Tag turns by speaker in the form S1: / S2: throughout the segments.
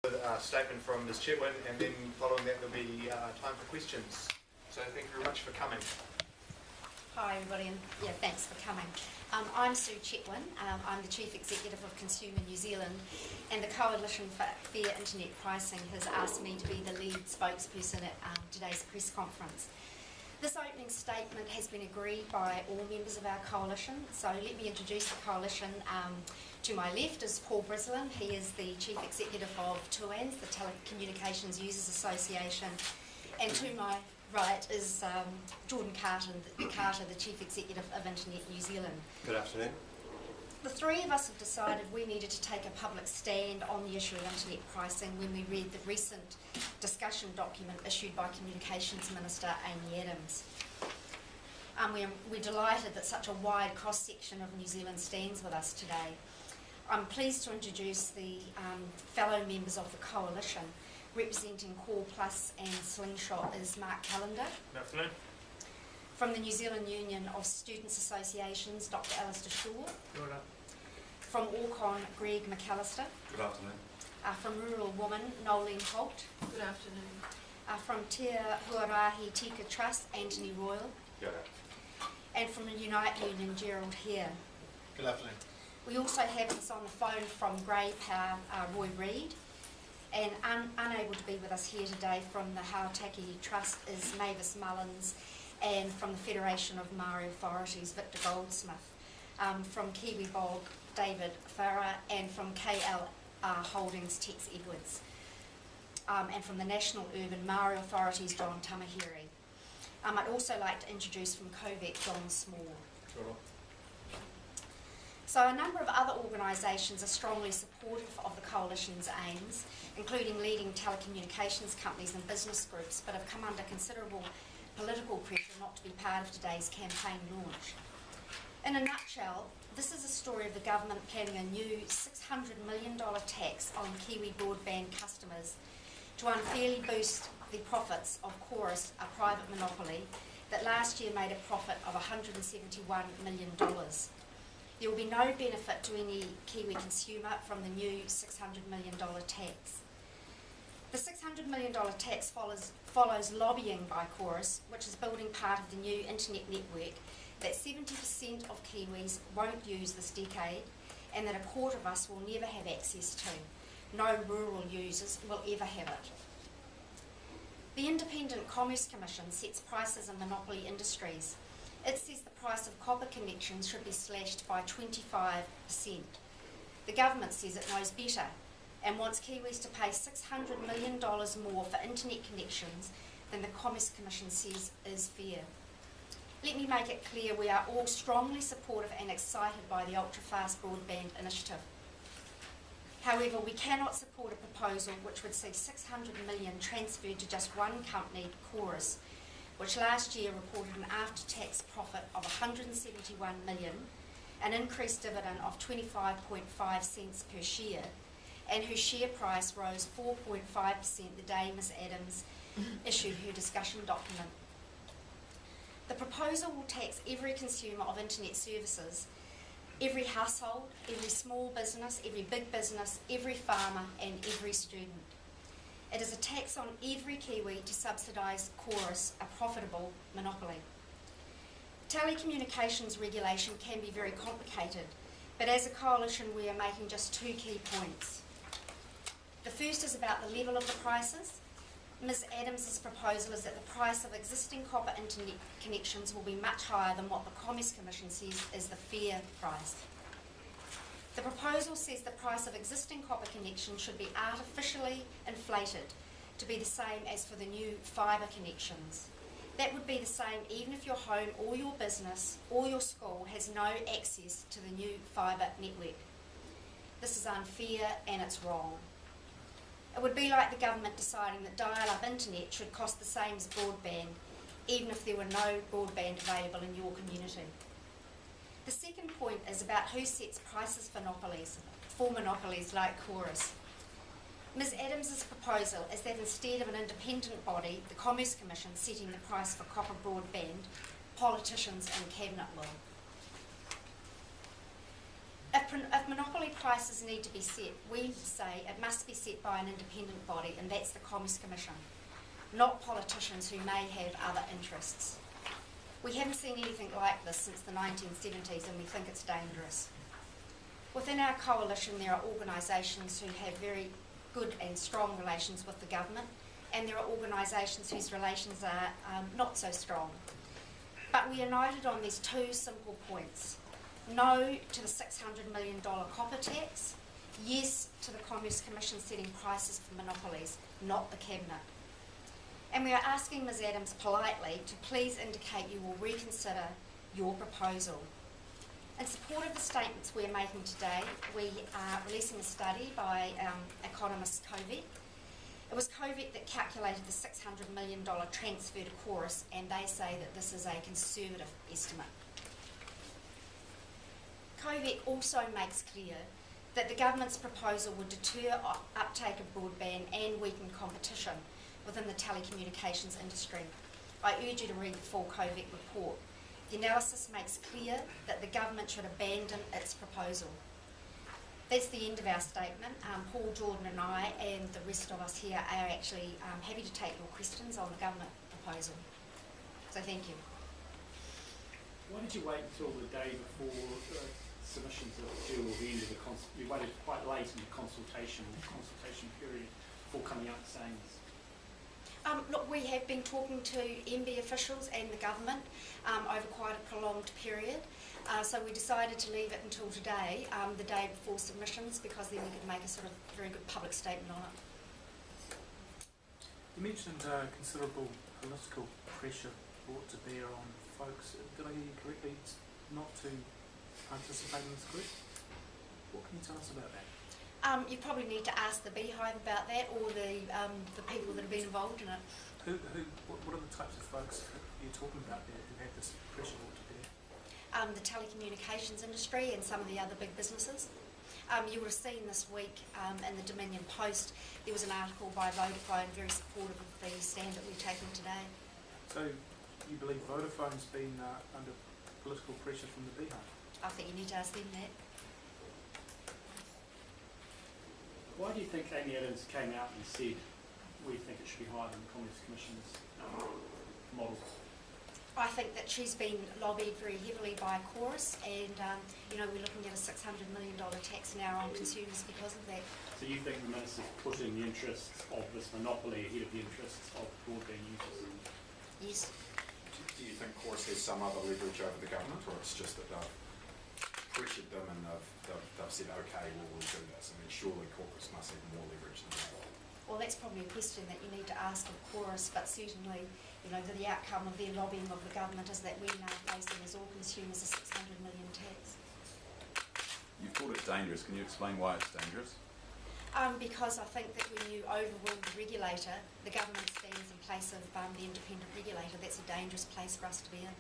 S1: A statement from Ms. Chetwin, and then following that there'll be time for questions. So thank you very much for coming.
S2: Hi everybody, and thanks for coming. I'm Sue Chetwin. I'm the Chief Executive of Consumer New Zealand, and the Coalition for Fair Internet Pricing has asked me to be the lead spokesperson at today's press conference. This opening statement has been agreed by all members of our coalition, so let me introduce the coalition. To my left is Paul Brislin. He is the Chief Executive of Chetwins, the Telecommunications Users Association, and to my right is Jordan Carter, the Chief Executive of Internet New Zealand.
S3: Good afternoon.
S2: The three of us have decided we needed to take a public stand on the issue of internet pricing when we read the recent discussion document issued by Communications Minister Amy Adams. We're delighted that such a wide cross-section of New Zealand stands with us today. I'm pleased to introduce the fellow members of the coalition. Representing Core Plus and Slingshot is Mark Callender.
S1: Good afternoon.
S2: From the New Zealand Union of Students Associations, Dr. Alistair Shaw.
S1: Good afternoon.
S2: From Orcon, Greg McAllister.
S3: Good afternoon.
S2: From Rural Woman, Nolene Holt.
S4: Good afternoon.
S2: From Te Huarahi Tika Trust, Anthony Royal.
S3: Good.
S2: And from the Unite Union, Gerald Hare.
S3: Good afternoon.
S2: We also have us on the phone from Grey Power, Roy Reid. And unable to be with us here today from the Hautaki Trust is Mavis Mullins, and from the Federation of Maori Authorities, Victor Goldsmith, from Kiwi Bog, David Farah, and from KL Holdings, Tex Edwards, and from the National Urban Maori Authorities, John Tamahiri. I'd also like to introduce from COVEC, John Small.
S1: Sure.
S2: So a number of other organisations are strongly supportive of the coalition's aims, including leading telecommunications companies and business groups, but have come under considerable political pressure not to be part of today's campaign launch. In a nutshell, this is a story of the government planning a new $600 million tax on Kiwi broadband customers to unfairly boost the profits of Chorus, a private monopoly that last year made a profit of $171 million. There will be no benefit to any Kiwi consumer from the new $600 million tax. The $600 million tax follows lobbying by Chorus, which is building part of the new internet network that 70% of Kiwis won't use this decade, and that a quarter of us will never have access to. No rural users will ever have it. The Independent Commerce Commission sets prices in monopoly industries. It says the price of copper connections should be slashed by 25%. The government says it knows better and wants Kiwis to pay $600 million more for internet connections than the Commerce Commission says is fair. Let me make it clear we are all strongly supportive and excited by the ultra-fast broadband initiative. However, we cannot support a proposal which would see $600 million transferred to just one company, Chorus, which last year reported an after-tax profit of $171 million, an increased dividend of 25.5 cents per share, and whose share price rose 4.5% the day Ms Adams issued her discussion document. The proposal will tax every consumer of internet services, every household, every small business, every big business, every farmer, and every student. It is a tax on every Kiwi to subsidise Chorus, a profitable monopoly. Telecommunications regulation can be very complicated, but as a coalition we are making just two key points. The first is about the level of the prices. Ms Adams' proposal is that the price of existing copper internet connections will be much higher than what the Commerce Commission says is the fair price. The proposal says the price of existing copper connections should be artificially inflated to be the same as for the new fibre connections. That would be the same even if your home or your business or your school has no access to the new fibre network. This is unfair and it's wrong. It would be like the government deciding that dial-up internet should cost the same as broadband, even if there were no broadband available in your community. The second point is about who sets prices for monopolies like Chorus. Ms Adams' proposal is that instead of an independent body, the Commerce Commission, setting the price for copper broadband, politicians in Cabinet will. If monopoly prices need to be set, we say it must be set by an independent body, and that's the Commerce Commission, not politicians who may have other interests. We haven't seen anything like this since the 1970s, and we think it's dangerous. Within our coalition, there are organisations who have very good and strong relations with the government, and there are organisations whose relations are not so strong. But we are united on these two simple points. No to the $600 million copper tax, yes to the Commerce Commission setting prices for monopolies, not the Cabinet. And we are asking Ms Adams politely to please indicate you will reconsider your proposal. In support of the statements we are making today, we are releasing a study by economist Covey. It was Covey that calculated the $600 million transfer to Chorus, and they say that this is a conservative estimate. Covey also makes clear that the government's proposal would deter uptake of broadband and weaken competition within the telecommunications industry. I urge you to read the full Covey report. The analysis makes clear that the government should abandon its proposal. That's the end of our statement. Paul, Jordan and I and the rest of us here are actually happy to take your questions on the government proposal. So thank you.
S3: Why did you wait until the day before submissions are due, or the end of the you waited quite late in the consultation period before coming out and saying this?
S2: Look, we have been talking to MB officials and the government over quite a prolonged period, so we decided to leave it until today, the day before submissions, because then we could make a sort of very good public statement on it.
S4: You mentioned considerable political pressure brought to bear on folks. Did I hear you correctly, not to participate in this group? What can you tell us about that?
S2: You probably need to ask the Beehive about that, or the people that have been involved in it.
S4: What are the types of folks you're talking about there who have this pressure brought to bear?
S2: The telecommunications industry and some of the other big businesses. You would have seen this week in the Dominion Post, there was an article by Vodafone very supportive of the stand that we've taken today.
S4: So you believe Vodafone's been under political pressure from the Beehive?
S2: I think you need to ask them that.
S3: Why do you think Amy Adams came out and said we think it should be higher than the Commerce Commission's model?
S2: I think that she's been lobbied very heavily by Chorus, and we're looking at a $600 million tax now on consumers because of that.
S3: So you think the Minister's putting the interests of this monopoly ahead of the interests of broadband users?
S2: Yes.
S5: Do you think Chorus has some other leverage over the government, or it's just that they've pressured them and they've said, okay, we'll do this? I mean, surely Chorus must have more leverage than that.
S2: Well, that's probably a question that you need to ask of Chorus, but certainly, the outcome of their lobbying of the government is that we're now facing, as all consumers, a $600 million tax.
S6: You've called it dangerous. Can you explain why it's dangerous?
S2: Because I think that when you overrule the regulator, the government stands in place of the independent regulator. That's a dangerous place for us to be in.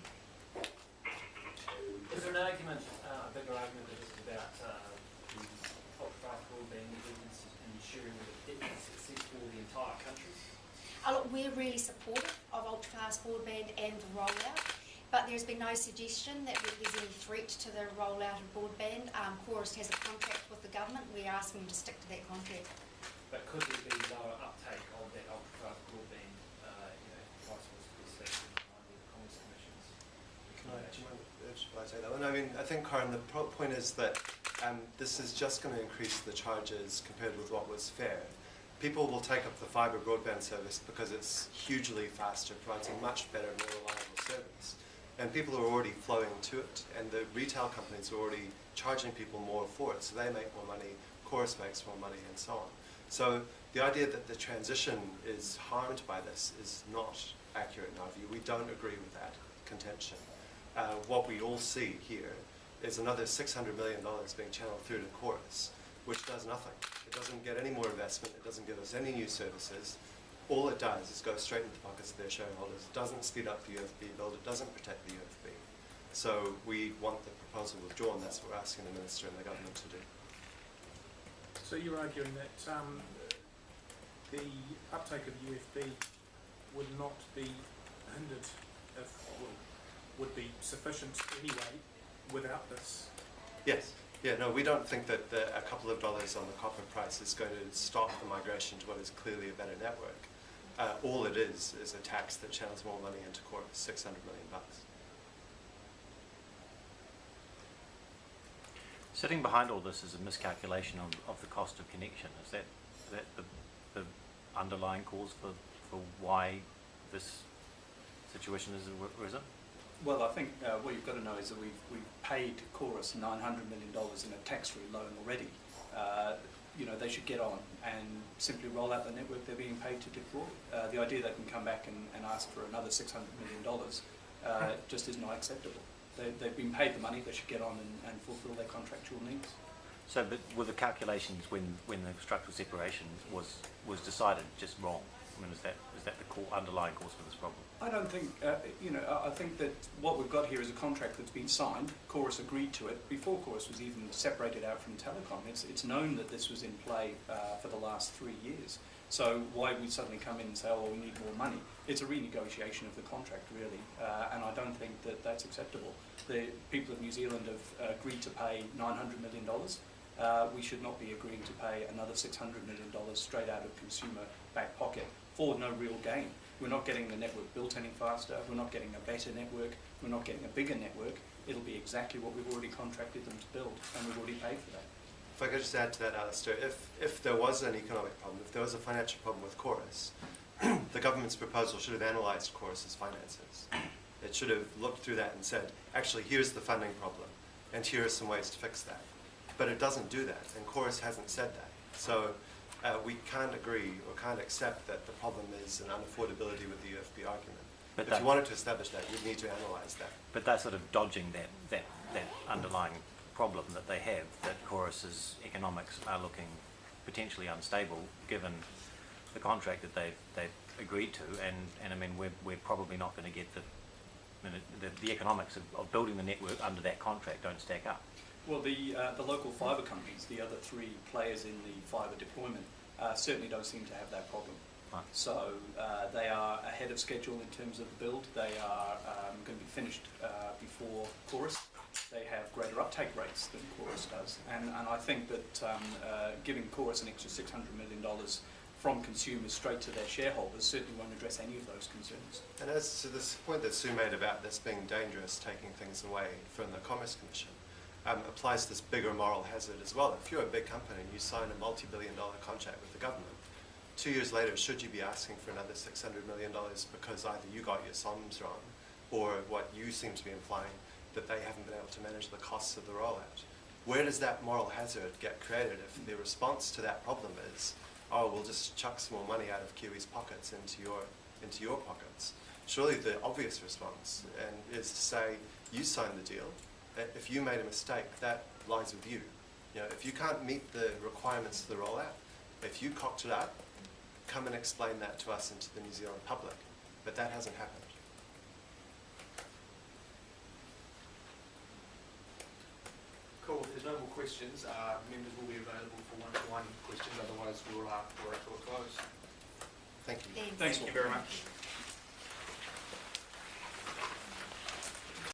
S7: Is there an argument, a bigger argument that is about the ultra-fast broadband and ensuring that it is successful in the entire country?
S2: Look, we're really supportive of ultra-fast broadband and the rollout, but there's been no suggestion that there's any threat to the rollout of broadband. Chorus has a contract with the government. We're asking them to stick to that contract.
S7: But could there be lower uptake of that ultra-fast broadband, price was set in line with the Commerce Commission's?
S8: Should I say that one? I mean, I think, Karen, the point is that this is just going to increase the charges compared with what was fair. People will take up the fibre broadband service because it's hugely faster, provides a much better, more reliable service. And people are already flowing to it, and the retail companies are already charging people more for it, so they make more money, Chorus makes more money, and so on. So the idea that the transition is harmed by this is not accurate in our view. We don't agree with that contention. What we all see here is another $600 million being channeled through to Chorus, which does nothing. It doesn't get any more investment, it doesn't give us any new services. All it does is go straight into the pockets of their shareholders. It doesn't speed up the UFB build, it doesn't protect the UFB. So we want the proposal withdrawn. That's what we're asking the Minister and the government to do.
S4: So you're arguing that the uptake of UFB would not be hindered, would be sufficient anyway without this?
S8: Yes. Yeah, no, we don't think that a couple of dollars on the copper price is going to stop the migration to what is clearly a better network. All it is a tax that channels more money into Chorus, $600 million.
S9: Sitting behind all this is a miscalculation of the cost of connection. Is that the underlying cause for why this situation has arisen?
S10: Well, I think what you've got to know is that we've paid Chorus $900 million in a tax-free loan already. You know, they should get on and simply roll out the network they're being paid to deploy. The idea they can come back and ask for another $600 million just is not acceptable. They've been paid the money, they should get on and fulfil their contractual needs.
S9: So, but were the calculations when the structural separation was decided just wrong? I mean, is that the core underlying cause for this problem?
S10: I don't think, you know, I think that what we've got here is a contract that's been signed. Chorus agreed to it before Chorus was even separated out from Telecom. It's known that this was in play for the last 3 years. So why would we suddenly come in and say, oh, well, we need more money? It's a renegotiation of the contract, really, and I don't think that that's acceptable. The people of New Zealand have agreed to pay $900 million. We should not be agreeing to pay another $600 million straight out of consumer back pocket for no real gain. We're not getting the network built any faster, we're not getting a better network, we're not getting a bigger network. It'll be exactly what we've already contracted them to build, and we've already paid for that.
S8: If I could just add to that, Alistair, if there was an economic problem, if there was a financial problem with Chorus, the government's proposal should have analysed Chorus's finances. It should have looked through that and said, actually, here's the funding problem, and here are some ways to fix that. But it doesn't do that, and Chorus hasn't said that. So we can't agree or can't accept that the problem is an unaffordability with the UFB argument. But if you wanted to establish that, you'd need to analyse that.
S9: But they're sort of dodging that underlying problem that they have, that Chorus's economics are looking potentially unstable given the contract that they've agreed to, and I mean we're probably not going to get the economics of building the network under that contract don't stack up.
S10: Well, the local fibre companies, the other 3 players in the fibre deployment, certainly don't seem to have that problem.
S9: Right.
S10: So they are ahead of schedule in terms of the build. They are going to be finished before Chorus. They have greater uptake rates than Chorus does. And I think that giving Chorus an extra $600 million from consumers straight to their shareholders certainly won't address any of those concerns.
S8: And as to this point that Sue made about this being dangerous, taking things away from the Commerce Commission, applies this bigger moral hazard as well. If you're a big company and you sign a multi-billion-dollar contract with the government, 2 years later, should you be asking for another $600 million because either you got your sums wrong or what you seem to be implying, that they haven't been able to manage the costs of the rollout? Where does that moral hazard get created if the response to that problem is, oh, we'll just chuck some more money out of Kiwis' pockets into your pockets? Surely the obvious response is to say, you signed the deal. If you made a mistake, that lies with you. You know, if you can't meet the requirements of the rollout, if you cocked it up, come and explain that to us and to the New Zealand public. But that hasn't happened.
S1: Cool. If there's no more questions, members will be available for one-to-one questions. Otherwise, we'll draw it to a close.
S8: Thank you.
S2: Thanks.
S10: Thanks.
S1: Thank you very much.